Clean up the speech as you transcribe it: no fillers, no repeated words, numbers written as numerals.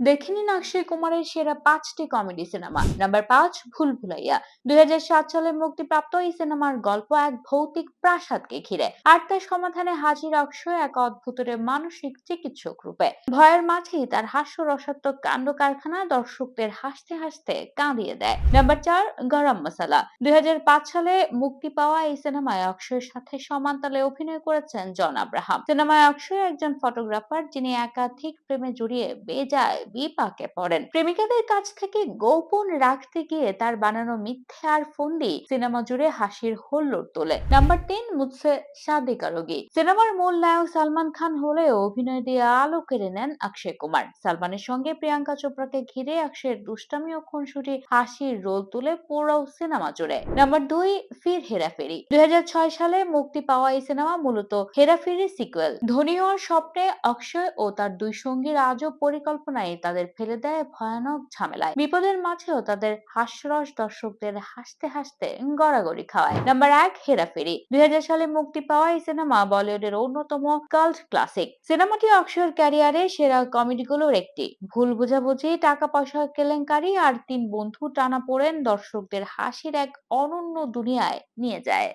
দেখে নিন অক্ষয় কুমারের সেরা 5টি কমেডি সিনেমা। নাম্বার 5, ভুল ভুলাইয়া। 2007 সালে মুক্তিপ্রাপ্ত এই সিনেমার গল্প এক ভৌতিক প্রাসাদকে ঘিরে, আর তার সমাধানে হাজির অক্ষয় এক অদ্ভুতের মানসিক চিকিৎসক রূপে। ভয়ের মাঝেই তার হাস্যরসাত্মক কাণ্ড কারখানা দর্শকদের হাসতে হাসতে কাঁদিয়ে দেয়। নাম্বার 4, গরম মশালা। 2005 সালে মুক্তি পাওয়া এই সিনেমায় অক্ষয়ের সাথে সমানতালে অভিনয় করেছেন জন আব্রাহাম। সিনেমায় অক্ষয় একজন ফটোগ্রাফার, যিনি একাধিক প্রেমে জড়িয়ে বেজায় বিপাকে পড়েন। প্রেমিকাদের কাছ থেকে গোপন রাখতে গিয়ে তার বানানো মিথ্যে আর ফন্দি সিনেমা জুড়ে হাসির হল্লোড় তোলে। নাম্বার 3, মুঝসে শাদি করোগি। সিনেমার মূল নায়ক সালমান খান হলেও অভিনয় দিয়ে আলো কেড়ে নেন অক্ষয় কুমার। সালমানের সঙ্গে প্রিয়াঙ্কা চোপড়াকে ঘিরে অক্ষয়ের দুষ্টামি ও খুনসুটি হাসির রোল তুলে পুরো সিনেমা জুড়ে। নাম্বার 2, ফির হেরাফেরি। 2006 সালে মুক্তি পাওয়া এই সিনেমা মূলত হেরাফেরি সিকুয়েল। ধনী হওয়ার স্বপ্নে অক্ষয় ও তার দুই সঙ্গীর আজব পরিকল্পনায় তাদের ফেলে দেয় ভয়ানক ঝামেলায়। বিপদের মাঝেও তাদের হাস্যরস দর্শকদের হাসতে হাসতে গড়াগড়ি খাওয়ায়। নাম্বার 1, হেরাফেরি। 2000 সালে মুক্তি পাওয়া এই সিনেমা বলিউডের অন্যতম কাল্ট ক্লাসিক। সিনেমাটি অক্ষয়ের ক্যারিয়ারে সেরা কমেডিগুলোর একটি। ভুল বোঝাবুঝি, টাকা পয়সার কেলেঙ্কারি আর তিন বন্ধু টানাপোড়েন দর্শকদের হাসির এক অনন্য দুনিয়ায় নিয়ে যায়।